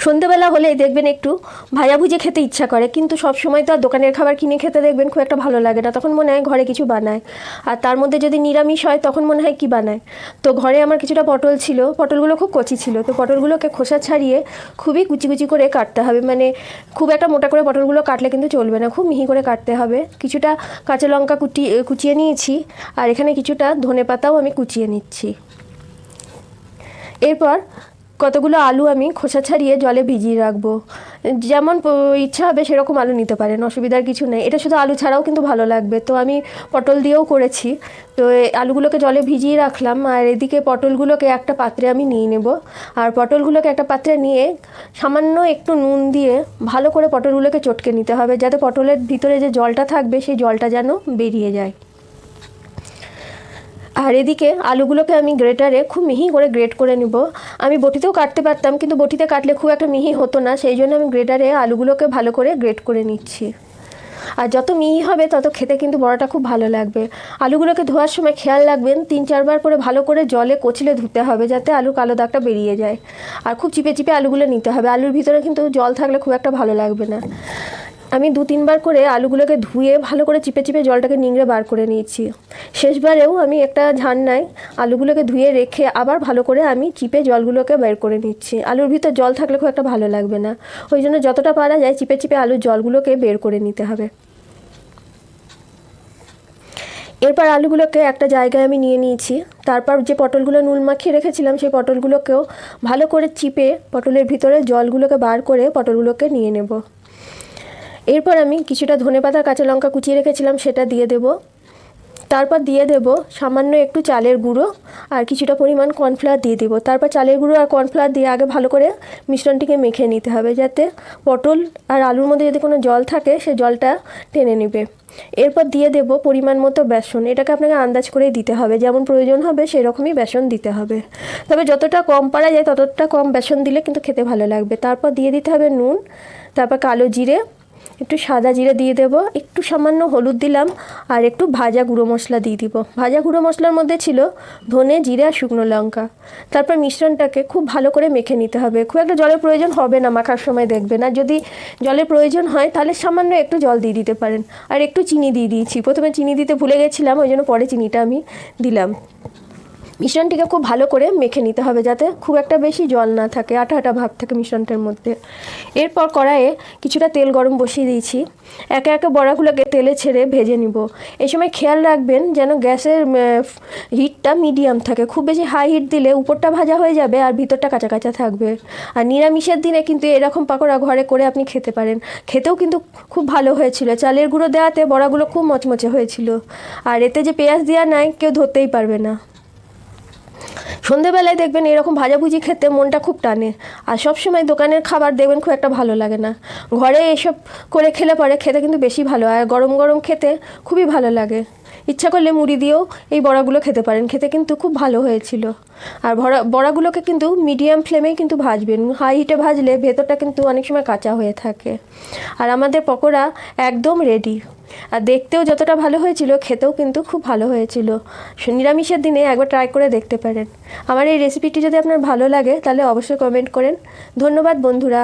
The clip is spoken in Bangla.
সন্ধ্যেবেলা হলেই দেখবেন একটু ভাজাভুজি খেতে ইচ্ছা করে, কিন্তু সব সময় তো আর দোকানের খাবার কিনে খেতে দেখবেন খুব একটা ভালো লাগে না। তখন মনে হয় ঘরে কিছু বানায়, আর তার মধ্যে যদি নিরামিষ হয় তখন মনে হয় কি বানায়। তো ঘরে আমার কিছুটা পটল ছিল, পটলগুলো খুব কচি ছিল, তো পটলগুলোকে খোসা ছাড়িয়ে খুবই কুচি কুচি করে কাটতে হবে। মানে খুব একটা মোটা করে পটলগুলো কাটলে কিন্তু চলবে না, খুব মিহি করে কাটতে হবে। কিছুটা কাঁচা লঙ্কা কুচিয়ে নিয়েছি, আর এখানে কিছুটা ধনেপাতাও আমি কুচিয়ে নিচ্ছি। এরপর কতগুলো আলু আমি খোসা ছাড়িয়ে জলে ভিজিয়ে রাখবো। যেমন ইচ্ছা হবে সেরকম আলু নিতে পারেন, অসুবিধার কিছু নেই। এটা শুধু আলু ছাড়াও কিন্তু ভালো লাগবে। তো আমি পটল দিয়েও করেছি। তো আলুগুলোকে জলে ভিজিয়ে রাখলাম, আর এদিকে পটলগুলোকে একটা পাত্রে আমি নিয়ে নেব। আর পটলগুলোকে একটা পাত্রে নিয়ে সামান্য একটু নুন দিয়ে ভালো করে পটলগুলোকে চটকে নিতে হবে, যাতে পটলের ভিতরে যে জলটা থাকবে সেই জলটা যেন বেরিয়ে যায়। আর এদিকে আলুগুলোকে আমি গ্রেটারে খুব মিহি করে গ্রেট করে নেব। আমি বটিতেও কাটতে পারতাম, কিন্তু বটিতে কাটলে খুব একটা মিহি হতো না, সেই জন্য আমি গ্রেটারে আলুগুলোকে ভালো করে গ্রেট করে নিচ্ছি। আর যত মিহি হবে তত খেতে কিন্তু বড়াটা খুব ভালো লাগবে। আলুগুলোকে ধোয়ার সময় খেয়াল রাখবেন 3-4 বার করে ভালো করে জলে কচলে ধুতে হবে, যাতে আলুর কালো দাগটা বেরিয়ে যায়। আর খুব চিপে চিপে আলুগুলো নিতে হবে, আলুর ভিতরে কিন্তু জল থাকলে খুব একটা ভালো লাগবে না। আমি 2-3 বার করে আলুগুলোকে ধুয়ে ভালো করে চিপে চিপে জলটাকে নিংড়ে বার করে নিয়েছি। শেষবারেও আমি একটা ঝান্নায় আলুগুলোকে ধুয়ে রেখে আবার ভালো করে আমি চিপে জলগুলোকে বের করে নিচ্ছি। আলুর ভিতর জল থাকলে খুব একটা ভালো লাগবে না, ওই জন্য যতটা পারা যায় চিপে চিপে আলুর জলগুলোকে বের করে নিতে হবে। এরপর আলুগুলোকে একটা জায়গায় আমি নিয়ে নিয়েছি। তারপর যে পটলগুলো নুন মাখিয়ে রেখেছিলাম সেই পটলগুলোকেও ভালো করে চিপে পটলের ভিতরে জলগুলোকে বার করে পটলগুলোকে নিয়ে নেব। এরপর আমি কিছুটা ধনেপাতা কাঁচা লঙ্কা কুচিয়ে রেখেছিলাম সেটা দিয়ে দেব। তারপর দিয়ে দেব সামান্য একটু চালের গুঁড়ো আর কিছুটা পরিমাণ কর্নফ্লাওয়ার দিয়ে দেব। তারপর চালের গুঁড়ো আর কর্নফ্লাওয়ার দিয়ে আগে ভালো করে মিশ্রণটিকে মেখে নিতে হবে, যাতে পটল আর আলুর মধ্যে যদি কোনো জল থাকে সে জলটা টেনে নেবে। এরপর দিয়ে দেব পরিমাণ মতো বেসন। এটাকে আপনাকে আন্দাজ করেই দিতে হবে, যেমন প্রয়োজন হবে সেই রকমই বেসন দিতে হবে। তবে যতটা কম পারা যায় ততটা কম বেসন দিলে কিন্তু খেতে ভালো লাগবে। তারপর দিয়ে দিতে হবে নুন, তারপর কালো জিরে, একটু সাদা জিরে দিয়ে দেব, একটু সামান্য হলুদ দিলাম, আর একটু ভাজা গুঁড়ো মশলা দিয়ে দিব। ভাজা গুঁড়ো মশলার মধ্যে ছিল ধনে, জিরে আর শুকনো লঙ্কা। তারপর মিশ্রণটাকে খুব ভালো করে মেখে নিতে হবে। খুব একটা জলের প্রয়োজন হবে না মাখার সময় দেখবেন, আর যদি জলের প্রয়োজন হয় তাহলে সামান্য একটু জল দিয়ে দিতে পারেন। আর একটু চিনি দিয়ে দিয়েছি, প্রথমে চিনি দিতে ভুলে গেছিলাম, ওই জন্য পরে চিনিটা আমি দিলাম। মিশ্রণটিকে খুব ভালো করে মেখে নিতে হবে, যাতে খুব একটা বেশি জল না থাকে, আঠা আঠা ভাব থাকে মিশ্রণটার মধ্যে। এরপর কড়াইয়ে কিছুটা তেল গরম বসিয়ে দিয়েছি। একে একে বড়াগুলোকে তেলে ছেড়ে ভেজে নিব। এই সময় খেয়াল রাখবেন যেন গ্যাসের হিটটা মিডিয়াম থাকে। খুব বেশি হাই হিট দিলে উপরটা ভাজা হয়ে যাবে আর ভিতরটা কাঁচা কাঁচা থাকবে। আর নিরামিষের দিনে কিন্তু এরকম পাকোড়া ঘরে করে আপনি খেতে পারেন, খেতেও কিন্তু খুব ভালো হয়েছিল। চালের গুঁড়ো দেওয়াতে বড়াগুলো খুব মচমচে হয়েছিল, আর এতে যে পেঁয়াজ দেওয়া নাই কেউ ধরতেই পারবে না। সন্ধেবেলায় দেখবেন এরকম ভাজাভুজি খেতে মনটা খুব টানে, আর সবসময় দোকানের খাবার দেখবেন খুব একটা ভালো লাগে না। ঘরে এসব করে খেলে পরে খেতে কিন্তু বেশি ভালো, আর গরম গরম খেতে খুবই ভালো লাগে। ইচ্ছা করলে মুড়ি দিয়েও এই বড়াগুলো খেতে পারেন, খেতে কিন্তু খুব ভালো হয়েছিল। আর বড়াগুলোকে কিন্তু মিডিয়াম ফ্লেমেই কিন্তু ভাজবেন, হাই হিটে ভাজলে ভেতরটা কিন্তু অনেক সময় কাঁচা হয়ে থাকে। আর আমাদের পকোড়া একদম রেডি, আর দেখতেও যতটা ভালো হয়েছিল খেতেও কিন্তু খুব ভালো হয়েছিল। নিরামিষের দিনে একবার ট্রাই করে দেখতে পারেন। আমার এই রেসিপিটি যদি আপনার ভালো লাগে তাহলে অবশ্যই কমেন্ট করেন। ধন্যবাদ বন্ধুরা।